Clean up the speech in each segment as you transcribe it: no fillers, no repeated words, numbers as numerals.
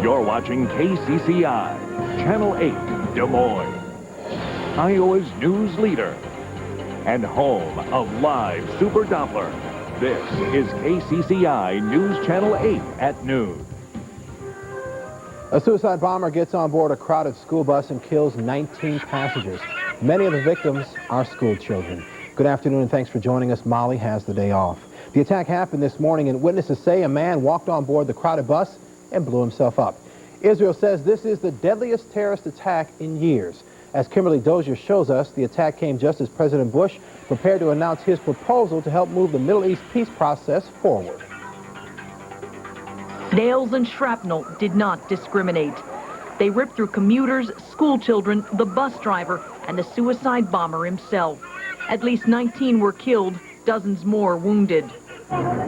You're watching KCCI, Channel 8, Des Moines, Iowa's news leader and home of live Super Doppler. This is KCCI News Channel 8 at noon. A suicide bomber gets on board a crowded school bus and kills 19 passengers. Many of the victims are school children. Good afternoon and thanks for joining us. Molly has the day off. The attack happened this morning and witnesses say a man walked on board the crowded bus and blew himself up. Israel says this is the deadliest terrorist attack in years. As Kimberly Dozier shows us, the attack came just as President Bush prepared to announce his proposal to help move the Middle East peace process forward. Nails and shrapnel did not discriminate. They ripped through commuters, school children, the bus driver, and the suicide bomber himself. At least 19 were killed, dozens more wounded.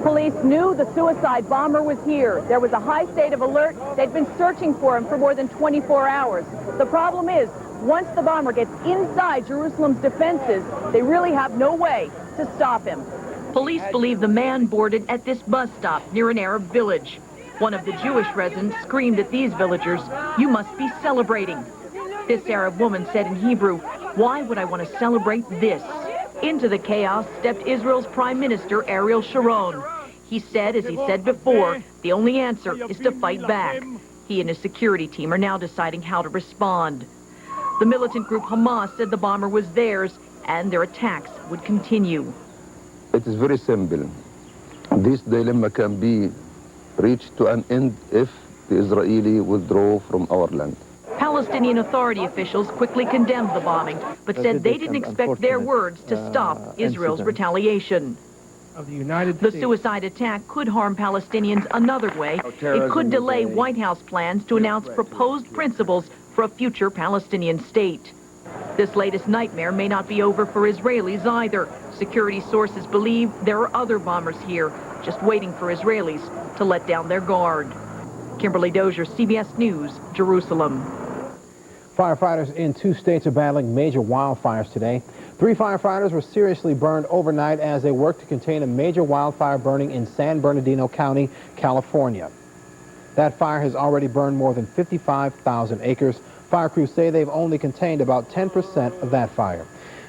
Police knew the suicide bomber was here. There was a high state of alert. They'd been searching for him for more than 24 hours. The problem is, once the bomber gets inside Jerusalem's defenses, they really have no way to stop him. Police believe the man boarded at this bus stop near an Arab village. One of the Jewish residents screamed at these villagers, "You must be celebrating." This Arab woman said in Hebrew, "Why would I want to celebrate this?" Into the chaos stepped Israel's Prime Minister Ariel Sharon. He said, as he said before, the only answer is to fight back. He and his security team are now deciding how to respond. The militant group Hamas said the bomber was theirs and their attacks would continue. It is very simple. This dilemma can be reached to an end if the Israeli withdraw from our land. Palestinian Authority officials quickly condemned the bombing, but said they didn't expect their words to stop Israel's retaliation. The suicide attack could harm Palestinians another way. It could delay White House plans to announce proposed principles for a future Palestinian state. This latest nightmare may not be over for Israelis either. Security sources believe there are other bombers here, just waiting for Israelis to let down their guard. Kimberly Dozier, CBS News, Jerusalem. Firefighters in 2 states are battling major wildfires today. 3 firefighters were seriously burned overnight as they worked to contain a major wildfire burning in San Bernardino County, California. That fire has already burned more than 55,000 acres. Fire crews say they've only contained about 10% of that fire.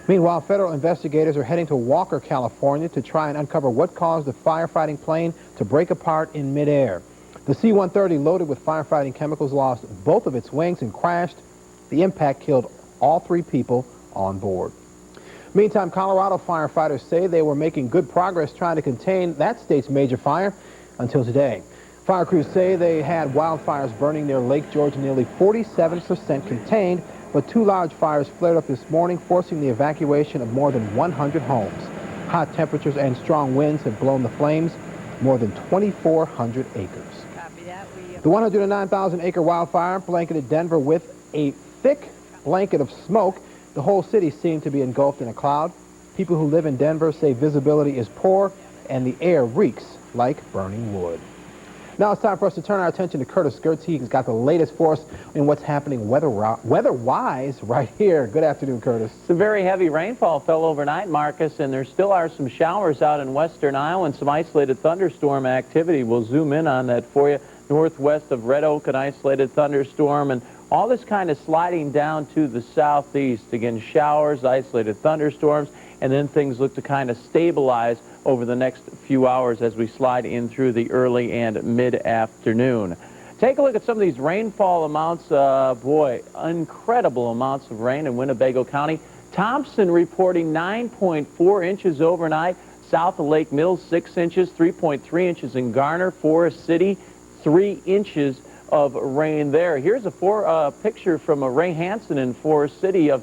Meanwhile, federal investigators are heading to Walker, California to try and uncover what caused the firefighting plane to break apart in midair. The C-130 loaded with firefighting chemicals lost both of its wings and crashed. The impact killed all 3 people on board. Meantime, Colorado firefighters say they were making good progress trying to contain that state's major fire until today. Fire crews say they had wildfires burning near Lake George nearly 47% contained, but 2 large fires flared up this morning, forcing the evacuation of more than 100 homes. Hot temperatures and strong winds have blown the flames more than 2,400 acres. The 109,000-acre wildfire blanketed Denver with a thick blanket of smoke. The whole city seemed to be engulfed in a cloud. People who live in Denver say visibility is poor and the air reeks like burning wood. Now it's time for us to turn our attention to Curtis Gertz. He's got the latest for us in what's happening weather-wise right here. Good afternoon, Curtis. Some very heavy rainfall fell overnight, Marcus, and there still are some showers out in western Iowa and some isolated thunderstorm activity. We'll zoom in on that for you. Northwest of Red Oak, an isolated thunderstorm, and all this kind of sliding down to the southeast. Again, showers, isolated thunderstorms, and then things look to kind of stabilize over the next few hours as we slide in through the early and mid-afternoon. Take a look at some of these rainfall amounts. Boy, incredible amounts of rain in Winnebago County. Thompson reporting 9.4 inches overnight. South of Lake Mills, 6 inches, 3.3 inches in Garner. Forest City, 3 inches of rain there. Here's a picture from Ray Hansen in Forest City of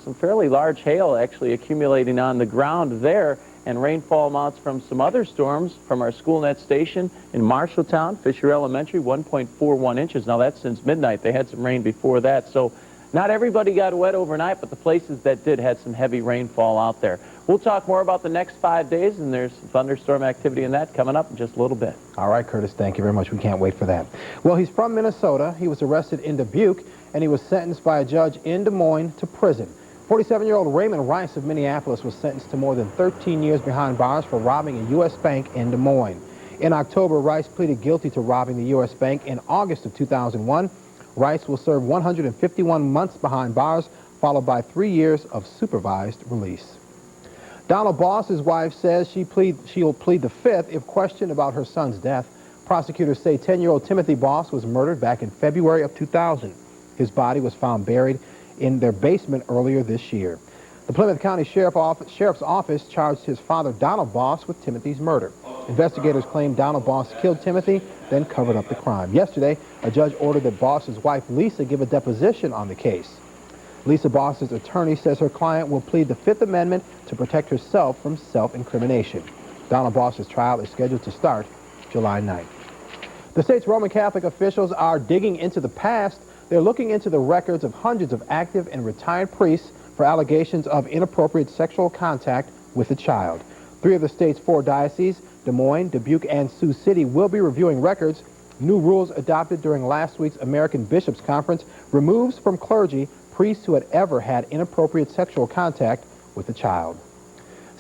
some fairly large hail actually accumulating on the ground there, and rainfall amounts from some other storms from our SchoolNet station in Marshalltown, Fisher Elementary, 1.41 inches. Now that's since midnight. They had some rain before that, so not everybody got wet overnight, but the places that did had some heavy rainfall out there. We'll talk more about the next 5 days, and there's some thunderstorm activity in that coming up in just a little bit. All right, Curtis, thank you very much. We can't wait for that. Well, he's from Minnesota. He was arrested in Dubuque, and he was sentenced by a judge in Des Moines to prison. 47-year-old Raymond Rice of Minneapolis was sentenced to more than 13 years behind bars for robbing a U.S. bank in Des Moines. In October, Rice pleaded guilty to robbing the U.S. Bank in August of 2001. Rice will serve 151 months behind bars, followed by 3 years of supervised release. Donald Boss's wife says she'll plead the fifth if questioned about her son's death. Prosecutors say 10-year-old Timothy Boss was murdered back in February of 2000. His body was found buried in their basement earlier this year. The Plymouth County Sheriff's Office charged his father, Donald Boss, with Timothy's murder. Investigators claim Donald Boss killed Timothy, then covered up the crime. Yesterday, a judge ordered that Boss's wife, Lisa, give a deposition on the case. Lisa Boss's attorney says her client will plead the Fifth Amendment to protect herself from self-incrimination. Donald Boss's trial is scheduled to start July 9th. The state's Roman Catholic officials are digging into the past. They're looking into the records of hundreds of active and retired priests for allegations of inappropriate sexual contact with a child. 3 of the state's 4 dioceses, Des Moines, Dubuque, and Sioux City, will be reviewing records. New rules adopted during last week's American Bishops' Conference removes from clergy priests who had ever had inappropriate sexual contact with a child.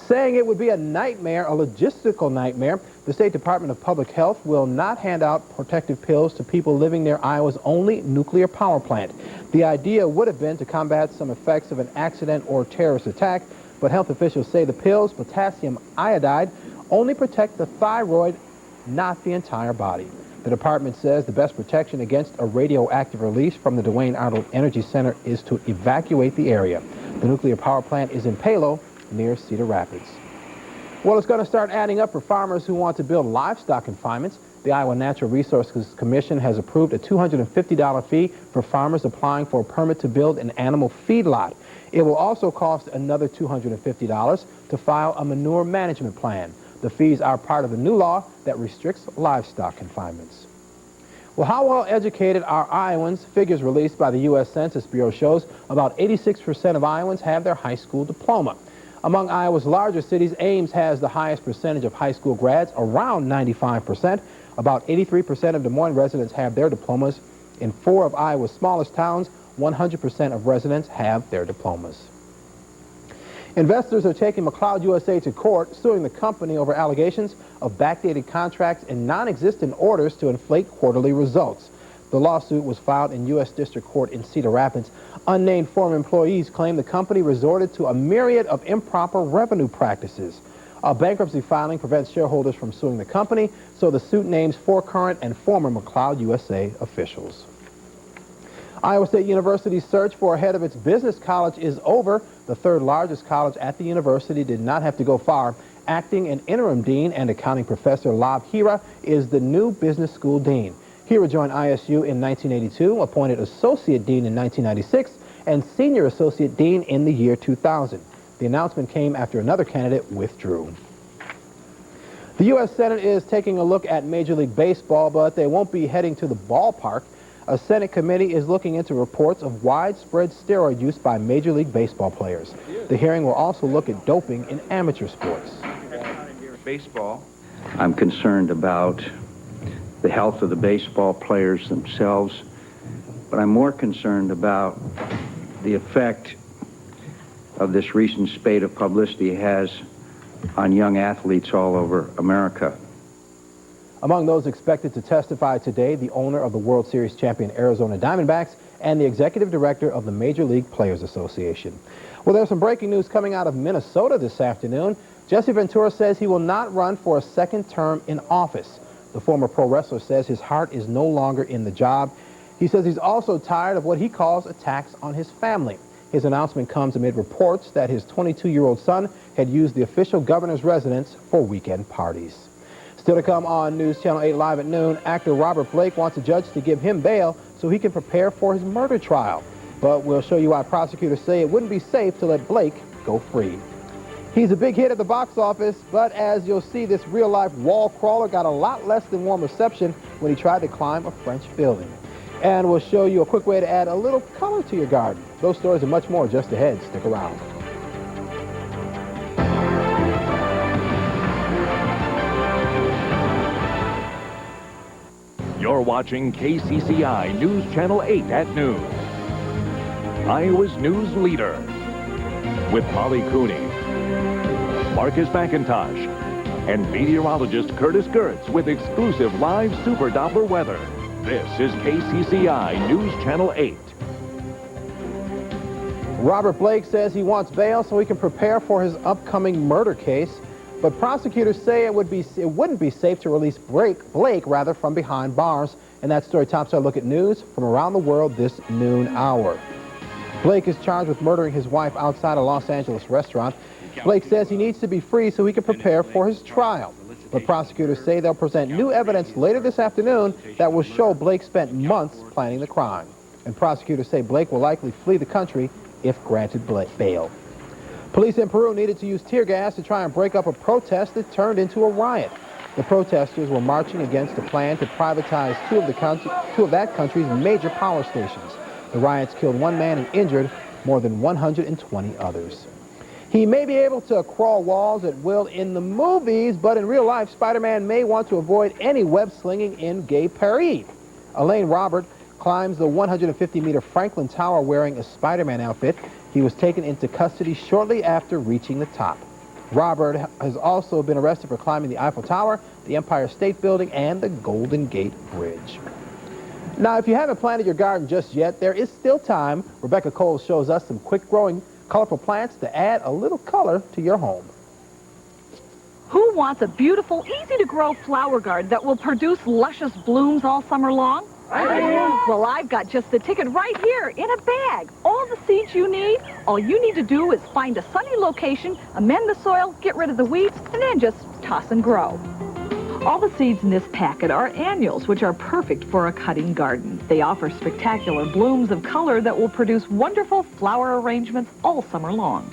Saying it would be a nightmare, a logistical nightmare, the State Department of Public Health will not hand out protective pills to people living near Iowa's only nuclear power plant. The idea would have been to combat some effects of an accident or terrorist attack, but health officials say the pills, potassium iodide, only protect the thyroid, not the entire body. The department says the best protection against a radioactive release from the Duane Arnold Energy Center is to evacuate the area. The nuclear power plant is in Palo, near Cedar Rapids. Well, it's going to start adding up for farmers who want to build livestock confinements. The Iowa Natural Resources Commission has approved a $250 fee for farmers applying for a permit to build an animal feedlot. It will also cost another $250 to file a manure management plan. The fees are part of a new law that restricts livestock confinements. Well, how well educated are Iowans? Figures released by the U.S. Census Bureau shows about 86% of Iowans have their high school diploma. Among Iowa's larger cities, Ames has the highest percentage of high school grads, around 95%. About 83% of Des Moines residents have their diplomas. In 4 of Iowa's smallest towns, 100% of residents have their diplomas. Investors are taking McLeod USA to court, suing the company over allegations of backdated contracts and non-existent orders to inflate quarterly results. The lawsuit was filed in U.S. District Court in Cedar Rapids. Unnamed former employees claim the company resorted to a myriad of improper revenue practices. A bankruptcy filing prevents shareholders from suing the company, so the suit names 4 current and former McLeod USA officials. Iowa State University's search for a head of its business college is over. The 3rd largest college at the university did not have to go far. Acting and interim dean and accounting professor Lab Hira is the new business school dean. Hira joined ISU in 1982, appointed associate dean in 1996, and senior associate dean in the year 2000. The announcement came after another candidate withdrew. The U.S. Senate is taking a look at Major League Baseball, but they won't be heading to the ballpark. A Senate committee is looking into reports of widespread steroid use by Major League Baseball players. The hearing will also look at doping in amateur sports. Baseball. I'm concerned about the health of the baseball players themselves, but I'm more concerned about the effect of this recent spate of publicity has on young athletes all over America. Among those expected to testify today, the owner of the World Series champion Arizona Diamondbacks and the executive director of the Major League Players Association. Well, there's some breaking news coming out of Minnesota this afternoon. Jesse Ventura says he will not run for a 2nd term in office. The former pro wrestler says his heart is no longer in the job. He says he's also tired of what he calls attacks on his family. His announcement comes amid reports that his 22-year-old son had used the official governor's residence for weekend parties. Still to come on News Channel 8 Live at noon, actor Robert Blake wants a judge to give him bail so he can prepare for his murder trial. But we'll show you why prosecutors say it wouldn't be safe to let Blake go free. He's a big hit at the box office, but as you'll see, this real-life wall crawler got a lot less than warm reception when he tried to climb a French building. And we'll show you a quick way to add a little color to your garden. Those stories and much more just ahead. Stick around. You're watching KCCI News Channel 8 at noon. Iowa's news leader with Molly Cooney, Marcus McIntosh, and meteorologist Curtis Gertz with exclusive live Super Doppler weather. This is KCCI News Channel 8. Robert Blake says he wants bail so he can prepare for his upcoming murder case. But prosecutors say it wouldn't be safe to release Blake from behind bars. And that story tops our look at news from around the world this noon hour. Blake is charged with murdering his wife outside a Los Angeles restaurant. Blake says he needs to be free so he can prepare for his trial. But prosecutors say they'll present new evidence later this afternoon that will show Blake spent months planning the crime. And prosecutors say Blake will likely flee the country if granted bail. Police in Peru needed to use tear gas to try and break up a protest that turned into a riot. The protesters were marching against a plan to privatize two of that country's major power stations. The riots killed one man and injured more than 120 others. He may be able to crawl walls at will in the movies, but in real life, Spider-Man may want to avoid any web slinging in Gay Paris. Elaine Robert climbs the 150-meter Franklin Tower wearing a Spider-Man outfit. He was taken into custody shortly after reaching the top. Robert has also been arrested for climbing the Eiffel Tower, the Empire State Building, and the Golden Gate Bridge. Now, if you haven't planted your garden just yet, there is still time. Rebecca Cole shows us some quick-growing, colorful plants to add a little color to your home. Who wants a beautiful, easy-to-grow flower garden that will produce luscious blooms all summer long? Well, I've got just the ticket right here in a bag. All the seeds you need. All you need to do is find a sunny location, amend the soil, get rid of the weeds, and then just toss and grow. All the seeds in this packet are annuals, which are perfect for a cutting garden. They offer spectacular blooms of color that will produce wonderful flower arrangements all summer long.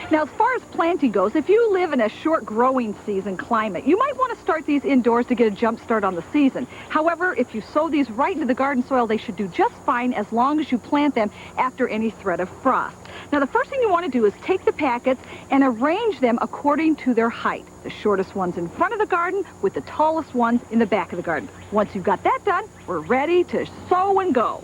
Now, as far as planting goes, if you live in a short growing season climate, you might want to start these indoors to get a jump start on the season. However, if you sow these right into the garden soil, they should do just fine as long as you plant them after any threat of frost. Now, the first thing you want to do is take the packets and arrange them according to their height. The shortest ones in front of the garden with the tallest ones in the back of the garden. Once you've got that done, we're ready to sow and go.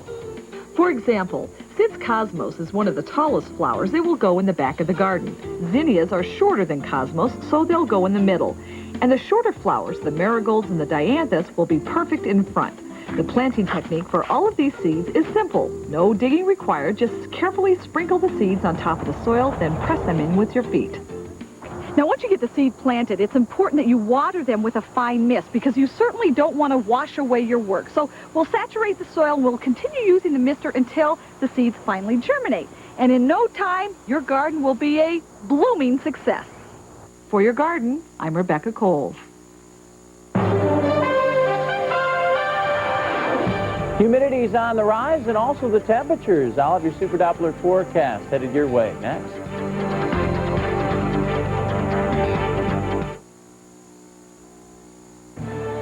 For example, since cosmos is one of the tallest flowers, it will go in the back of the garden. Zinnias are shorter than cosmos, so they'll go in the middle. And the shorter flowers, the marigolds and the dianthus, will be perfect in front. The planting technique for all of these seeds is simple. No digging required, just carefully sprinkle the seeds on top of the soil, then press them in with your feet. Now, once you get the seed planted, it's important that you water them with a fine mist because you certainly don't want to wash away your work. So we'll saturate the soil and we'll continue using the mister until the seeds finally germinate. And in no time, your garden will be a blooming success. For your garden, I'm Rebecca Cole. Humidity's on the rise and also the temperatures. I'll have your Super Doppler forecast headed your way next.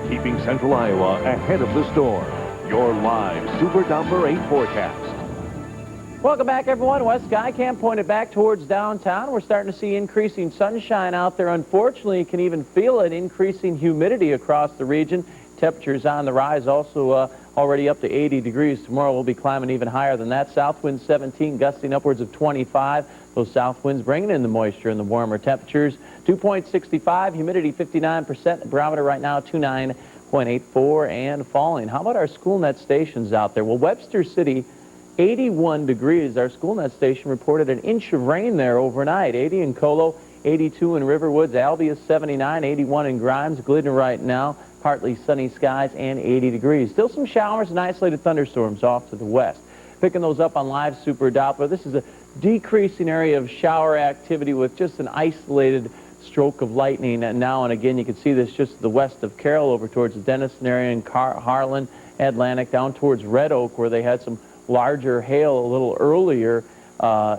Keeping Central Iowa ahead of the storm. Your live Super Doppler 8 forecast. Welcome back, everyone. West Skycam pointed back towards downtown. We're starting to see increasing sunshine out there. Unfortunately, you can even feel it, increasing humidity across the region. Temperatures on the rise, also already up to 80 degrees. Tomorrow we'll be climbing even higher than that. South winds 17, gusting upwards of 25. Those south winds bringing in the moisture and the warmer temperatures. 2.65, humidity 59%. The barometer right now 29.84 and falling. How about our school net stations out there? Well, Webster City, 81 degrees. Our school net station reported an inch of rain there overnight. 80 in Colo, 82 in Riverwoods, Albia 79, 81 in Grimes, Glidden right now. Partly sunny skies and 80 degrees. Still some showers and isolated thunderstorms off to the west. Picking those up on live Super Doppler. This is a decreasing area of shower activity with just an isolated stroke of lightning. And now and again, you can see this just to the west of Carroll over towards the Denison area and Harlan, Atlantic, down towards Red Oak where they had some larger hail a little earlier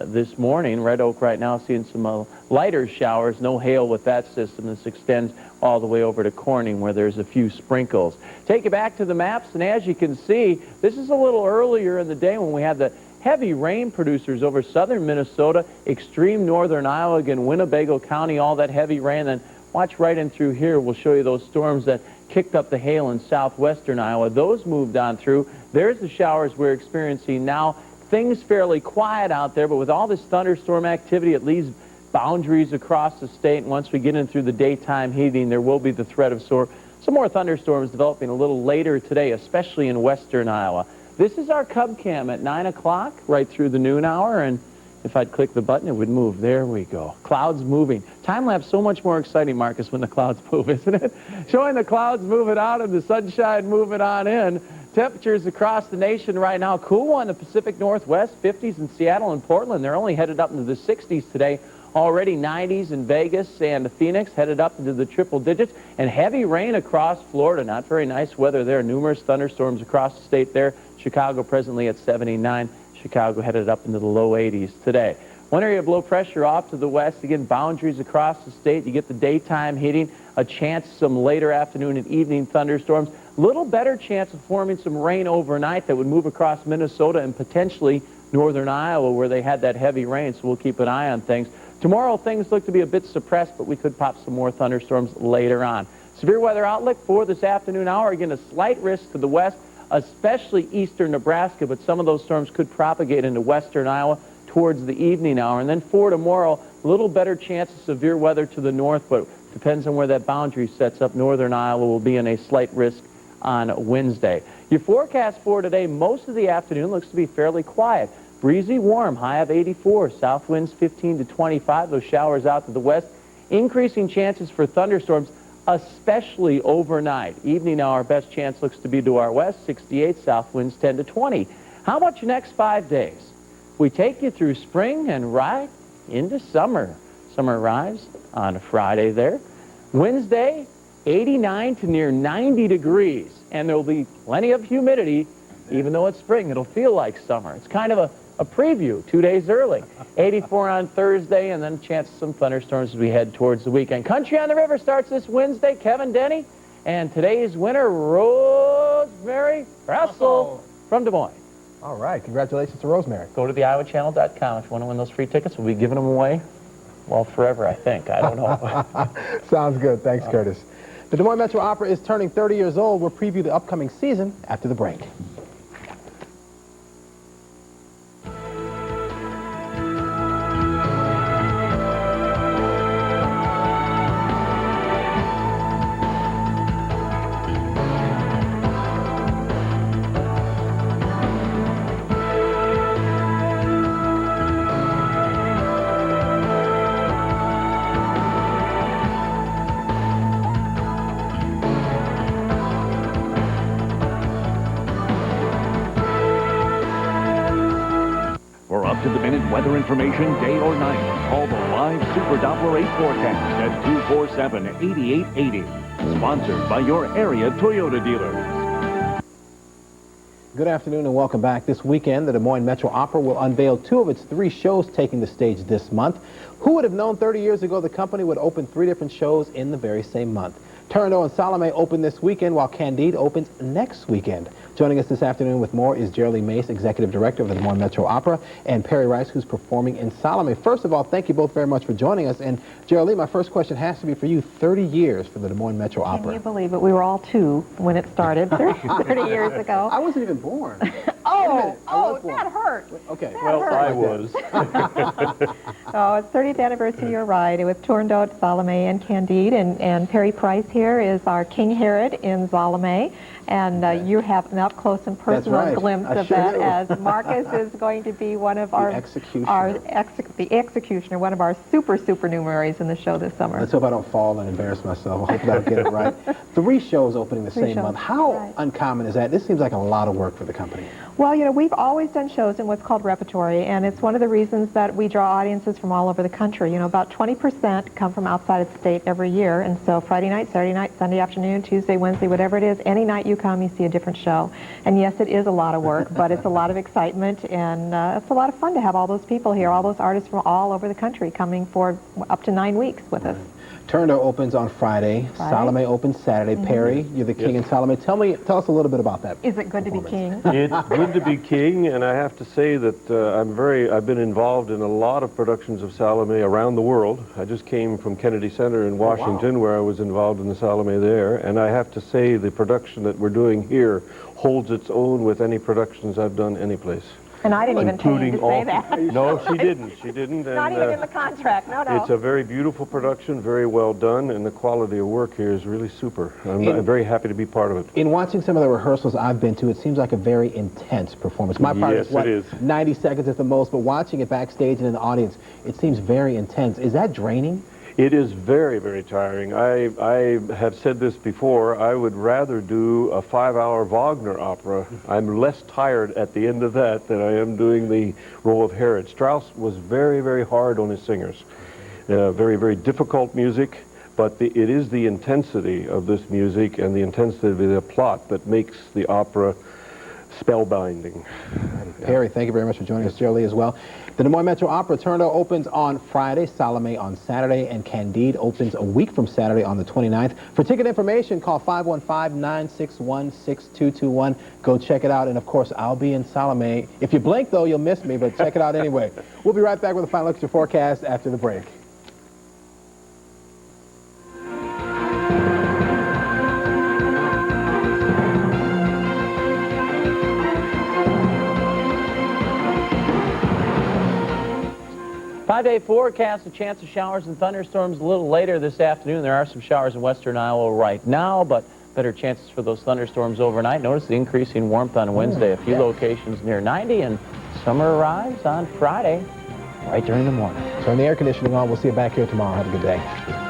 this morning. Red Oak right now seeing some lighter showers, no hail with that system. This extends all the way over to Corning where there's a few sprinkles. Take you back to the maps, and as you can see, this is a little earlier in the day when we had the heavy rain producers over southern Minnesota, extreme northern Iowa, again, Winnebago County, all that heavy rain. Then watch right in through here. We'll show you those storms that kicked up the hail in southwestern Iowa. Those moved on through. There's the showers we're experiencing now. Things fairly quiet out there, but with all this thunderstorm activity, it leaves boundaries across the state. And once we get in through the daytime heating, there will be the threat of some more thunderstorms developing a little later today, especially in western Iowa. This is our Cub Cam at 9 o'clock, right through the noon hour, and if I'd click the button, it would move. There we go. Clouds moving. Time-lapse so much more exciting, Marcus, when the clouds move, isn't it? Showing the clouds moving out and the sunshine moving on in. Temperatures across the nation right now. Cool one in the Pacific Northwest, 50s in Seattle and Portland. They're only headed up into the 60s today. Already 90s in Vegas and Phoenix, headed up into the triple digits. And heavy rain across Florida. Not very nice weather there. Numerous thunderstorms across the state there. Chicago presently at 79. Chicago headed up into the low 80s today. One area of low pressure off to the west. Again, boundaries across the state. You get the daytime heating, a chance some later afternoon and evening thunderstorms. Little better chance of forming some rain overnight that would move across Minnesota and potentially northern Iowa where they had that heavy rain, so we'll keep an eye on things. Tomorrow, things look to be a bit suppressed, but we could pop some more thunderstorms later on. Severe weather outlook for this afternoon hour. Again, a slight risk to the west, especially eastern Nebraska, but some of those storms could propagate into western Iowa towards the evening hour. And then for tomorrow, a little better chance of severe weather to the north, but depends on where that boundary sets up. Northern Iowa will be in a slight risk on Wednesday. Your forecast for today, most of the afternoon looks to be fairly quiet. Breezy, warm, high of 84, south winds 15 to 25, those showers out to the west. Increasing chances for thunderstorms, especially overnight. Evening hour, best chance looks to be to our west, 68, south winds 10 to 20. How about your next 5 days? We take you through spring and right into summer. Summer arrives on a Friday there. Wednesday, 89 to near 90 degrees, and there will be plenty of humidity. Even though it's spring, it'll feel like summer. It's kind of a preview 2 days early. 84 on Thursday, and then a chance of some thunderstorms as we head towards the weekend. Country on the River starts this Wednesday. Kevin Denny, and today's winner, Rosemary Russell from Des Moines. All right, congratulations to Rosemary. Go to the iowachannel.com if you want to win those free tickets. We'll be giving them away, well, forever, I think. I don't know. Sounds good. Thanks, Curtis. The Des Moines Metro Opera is turning 30 years old. We'll preview the upcoming season after the break. Up-to-the-minute weather information day or night. Call the live Super Doppler 8 forecast at 247-8880. Sponsored by your area Toyota dealers. Good afternoon and welcome back. This weekend, the Des Moines Metro Opera will unveil 2 of its 3 shows taking the stage this month. Who would have known 30 years ago the company would open 3 different shows in the very same month? Turandot and Salome open this weekend, while Candide opens next weekend. Joining us this afternoon with more is Geraldine Mace, Executive Director of the Des Moines Metro Opera, and Perry Rice, who's performing in Salome. First of all, thank you both very much for joining us. And Geraldine, my first question has to be for you. 30 years for the Des Moines Metro Opera. Can you believe it? We were all 2 when it started 30 years ago. I wasn't even born. That hurt. Okay. That Well, hurt. I was. Oh, it's 30th anniversary, you're right, with Turandot, Salome, and Candide, and Perry Price here is our King Herod in Salome, and you have an up-close and personal glimpse of that, as Marcus is going to be one of our the executioner, one of our supernumeraries in the show this summer. Let's hope I don't fall and embarrass myself. Hopefully I'll get it right. 3 shows opening the same month. How uncommon is that? This seems like a lot of work for the company. Well, you know, we've always done shows in what's called repertory, and it's one of the reasons that we draw audiences from all over the country. You know, about 20% come from outside of the state every year, and so Friday night, Saturday night, Sunday afternoon, Tuesday, Wednesday, whatever it is, any night you come, you see a different show. And yes, it is a lot of work, but it's a lot of excitement, and it's a lot of fun to have all those people here, all those artists from all over the country coming for up to 9 weeks with us. Turandot opens on Friday. Salome opens Saturday. Perry, you're the king in Salome. Tell us a little bit about that. Is it good to be king? It's good to be king, and I have to say that I've been involved in a lot of productions of Salome around the world. I just came from Kennedy Center in Washington, where I was involved in the Salome there, and I have to say the production that we're doing here holds its own with any productions I've done anyplace. And I didn't even tell you to say that. No, she didn't. She didn't. Not even in the contract. No, no. It's a very beautiful production, very well done, and the quality of work here is really super. I'm very happy to be part of it. In watching some of the rehearsals I've been to, it seems like a very intense performance. My part is, what, 90 seconds at the most, but watching it backstage and in the audience, it seems very intense. Is that draining? It is very, very tiring. I have said this before. I would rather do a 5-hour Wagner opera. I'm less tired at the end of that than I am doing the role of Herod. Strauss was very, very hard on his singers. Very, very difficult music, but it is the intensity of this music and the intensity of the plot that makes the opera spellbinding. Perry, thank you very much for joining us. Jolie as well. The Des Moines Metro Opera Turner opens on Friday, Salome on Saturday, and Candide opens a week from Saturday on the 29th. For ticket information, call 515-961-6221. Go check it out, and of course, I'll be in Salome. If you blink, though, you'll miss me, but check it out anyway. We'll be right back with a final look at your forecast after the break. Five-day forecast, a chance of showers and thunderstorms a little later this afternoon. There are some showers in western Iowa right now, but better chances for those thunderstorms overnight. Notice the increasing warmth on Wednesday. A few locations near 90, and summer arrives on Friday right during the morning. Turn the air conditioning on. We'll see you back here tomorrow. Have a good day.